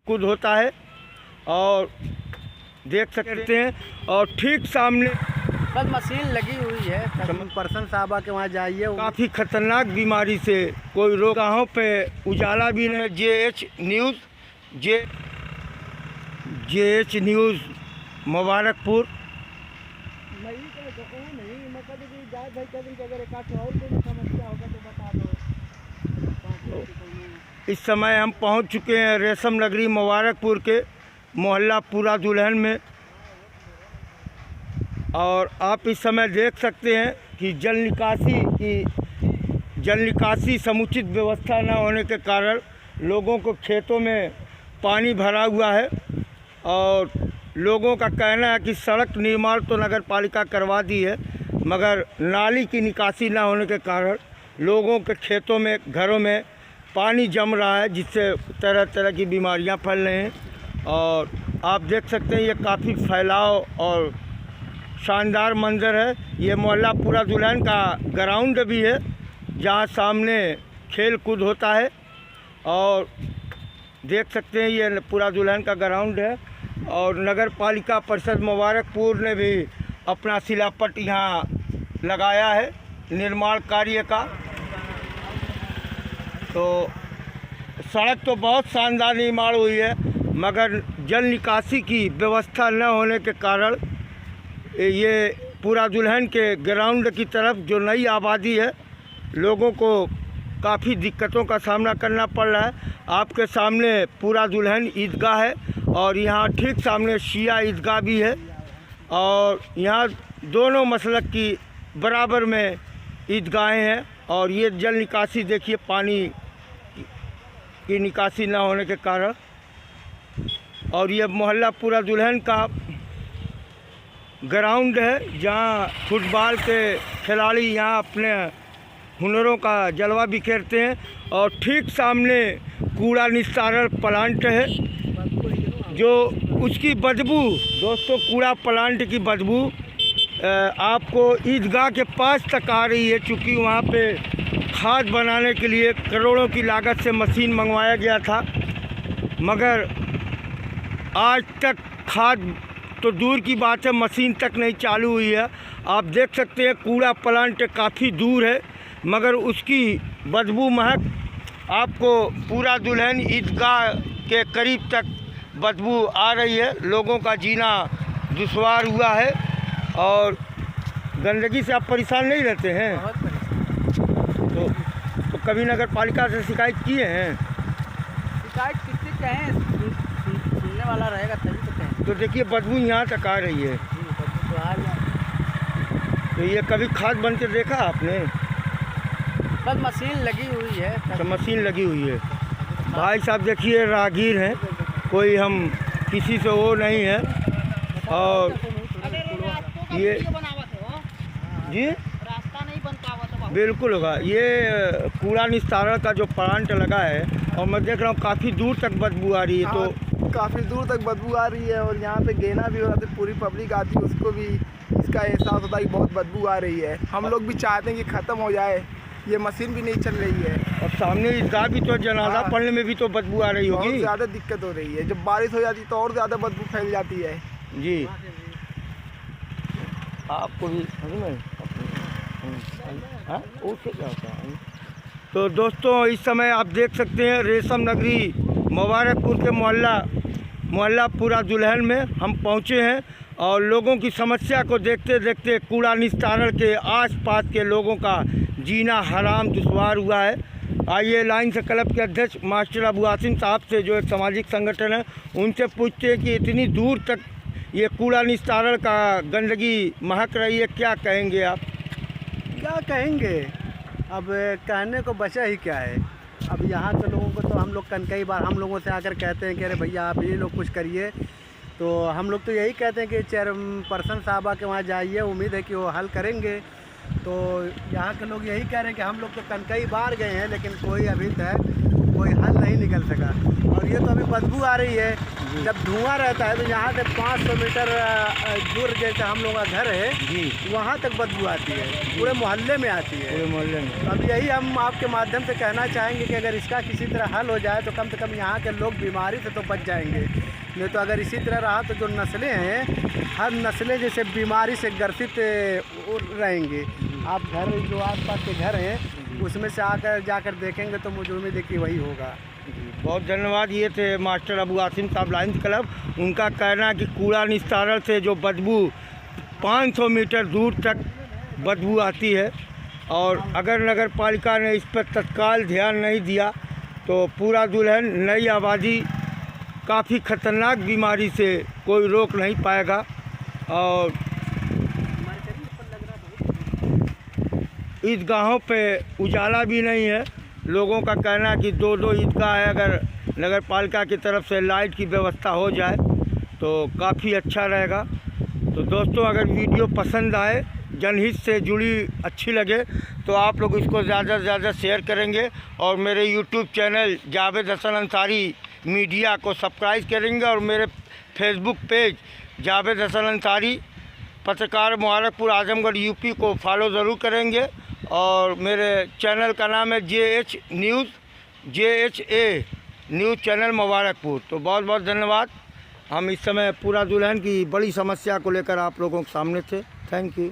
कूद होता है और देख सकते हैं। और ठीक सामने बस मशीन लगी हुई है, पर्सन साहबा के वहाँ जाइए। काफ़ी खतरनाक बीमारी से कोई रोग गाँव पे उजाला भी नहीं। JH news Mubarakpur. इस समय हम पहुंच चुके हैं रेशम नगरी मुबारकपुर के मोहल्ला पूरा दुल्हन में। और आप इस समय देख सकते हैं कि जल निकासी समुचित व्यवस्था न होने के कारण लोगों को खेतों में पानी भरा हुआ है। और लोगों का कहना है कि सड़क निर्माण तो नगर पालिका करवा दी है, मगर नाली की निकासी न होने के कारण लोगों के खेतों में, घरों में पानी जम रहा है, जिससे तरह तरह की बीमारियां फैल रही हैं। और आप देख सकते हैं ये काफ़ी फैलाव और शानदार मंजर है। ये मोहल्ला पूरा दुल्हन का ग्राउंड भी है, जहां सामने खेल कूद होता है। और देख सकते हैं ये पूरा दुल्हन का ग्राउंड है। और नगर पालिका परिषद मुबारकपुर ने भी अपना शिलापट यहाँ लगाया है निर्माण कार्य का। तो सड़क तो बहुत शानदार निर्माण हुई है, मगर जल निकासी की व्यवस्था न होने के कारण ये पूरा दुल्हन के ग्राउंड की तरफ जो नई आबादी है, लोगों को काफ़ी दिक्कतों का सामना करना पड़ रहा है। आपके सामने पूरा दुल्हन ईदगाह है और यहाँ ठीक सामने शिया ईदगाह भी है। और यहाँ दोनों मसलक की बराबर में ईदगाहें हैं। और ये जल निकासी देखिए, पानी की निकासी ना होने के कारण। और ये मोहल्ला पूरा दुल्हन का ग्राउंड है, जहाँ फुटबॉल के खिलाड़ी यहाँ अपने हुनरों का जलवा बिखेरते हैं। और ठीक सामने कूड़ा निस्तारण प्लांट है, जो उसकी बदबू, दोस्तों कूड़ा प्लांट की बदबू आपको ईदगाह के पास तक आ रही है। चूँकि वहाँ पे खाद बनाने के लिए करोड़ों की लागत से मशीन मंगवाया गया था, मगर आज तक खाद तो दूर की बात है, मशीन तक नहीं चालू हुई है। आप देख सकते हैं कूड़ा प्लांट काफ़ी दूर है, मगर उसकी बदबू महक आपको पूरा दुल्हन ईदगाह के करीब तक बदबू आ रही है। लोगों का जीना दुश्वार हुआ है। और गंदगी से आप परेशान नहीं रहते हैं? तो कभी नगर पालिका से शिकायत किए हैं? शिकायत किससे कहें, सुनने वाला रहेगा तभी तो कहें। तो देखिए बदबू यहाँ तक आ रही है। तो ये कभी खाद बन के देखा आपने? बस मशीन लगी हुई है। तो मशीन लगी हुई है। भाई साहब देखिए राहगीर हैं, कोई हम किसी से वो नहीं है। और ये जी रास्ता नहीं बन पावा, बिल्कुल होगा। ये कूड़ा निस्तारण का जो प्लांट लगा है, और मैं देख रहा हूँ काफ़ी दूर तक बदबू आ रही है। तो काफ़ी दूर तक बदबू आ रही है। और यहाँ पे गेना भी हो रहा है, पूरी पब्लिक आती है, उसको भी इसका एहसास होता है कि बहुत बदबू आ रही है। हम लोग भी चाहते हैं कि ख़त्म हो जाए, ये मशीन भी नहीं चल रही है। और सामने ईदगाह भी तो जनाजा पढ़ने में भी तो बदबू आ रही होगी। बहुत ज़्यादा दिक्कत हो रही है। जब बारिश हो जाती है तो और ज़्यादा बदबू फैल जाती है। जी आपको भी उससे क्या होता है? तो दोस्तों इस समय आप देख सकते हैं रेशम नगरी मुबारकपुर के मोहल्ला पूरा दुल्हन में हम पहुंचे हैं। और लोगों की समस्या को देखते देखते कूड़ा निस्तारण के आसपास के लोगों का जीना हराम दुश्वार हुआ है। आइए लाइन से क्लब के अध्यक्ष मास्टर अबू आसिम साहब से, जो एक सामाजिक संगठन है, उनसे पूछते हैं कि इतनी दूर तक ये कूड़ा निस्तारण का गंदगी महक रही है, क्या कहेंगे आप? क्या कहेंगे, अब कहने को बचा ही क्या है। अब यहाँ के लोगों को तो हम लोग कई बार हम लोगों से आकर कहते हैं कि अरे भैया आप ये लोग कुछ करिए, तो हम लोग तो यही कहते हैं कि चेयरपर्सन साहबा के वहाँ जाइए, उम्मीद है कि वो हल करेंगे। तो यहाँ के लोग यही कह रहे हैं कि हम लोग तो कई बार गए हैं, लेकिन कोई अभी तक कोई हल नहीं निकल सका। और ये तो अभी बदबू आ रही है। जब धुआं रहता है तो यहाँ से 500 मीटर दूर जैसे हम लोगों का घर है जी, वहाँ तक बदबू आती है, पूरे मोहल्ले में आती है। पूरे मोहल्ले में। तो अब यही हम आपके माध्यम से कहना चाहेंगे कि अगर इसका किसी तरह हल हो जाए तो कम से कम यहाँ के लोग बीमारी से तो बच जाएंगे। नहीं तो अगर इसी तरह रहा तो जो नस्लें हैं हर नस्लें जैसे बीमारी से ग्रसित रहेंगी। आप घर जो आसपास के घर हैं उसमें से आकर जाकर देखेंगे तो मुझे उम्मीद है कि वही होगा। बहुत धन्यवाद। ये थे मास्टर अबू आसिम साहब लायंस क्लब। उनका कहना है कि कूड़ा निस्तारण से जो बदबू 500 मीटर दूर तक बदबू आती है और अगर नगर पालिका ने इस पर तत्काल ध्यान नहीं दिया तो पूरा दुल्हन नई आबादी काफ़ी ख़तरनाक बीमारी से कोई रोक नहीं पाएगा। और ईदगाहों पे उजाला भी नहीं है। लोगों का कहना है कि 2-2 ईदगाह है, अगर नगर पालिका की तरफ से लाइट की व्यवस्था हो जाए तो काफ़ी अच्छा रहेगा। तो दोस्तों, अगर वीडियो पसंद आए, जनहित से जुड़ी अच्छी लगे तो आप लोग इसको ज़्यादा से ज़्यादा शेयर करेंगे और मेरे YouTube channel Javed Hasan Ansari media को सब्सक्राइब करेंगे और मेरे फेसबुक पेज जावेद हसन अंसारी पत्रकार मुबारकपुर आजमगढ़ यूपी को फॉलो ज़रूर करेंगे। और मेरे चैनल का नाम है JH न्यूज़ चैनल मुबारकपुर। तो बहुत बहुत धन्यवाद। हम इस समय पूरा दुल्हन की बड़ी समस्या को लेकर आप लोगों के सामने थे। Thank you.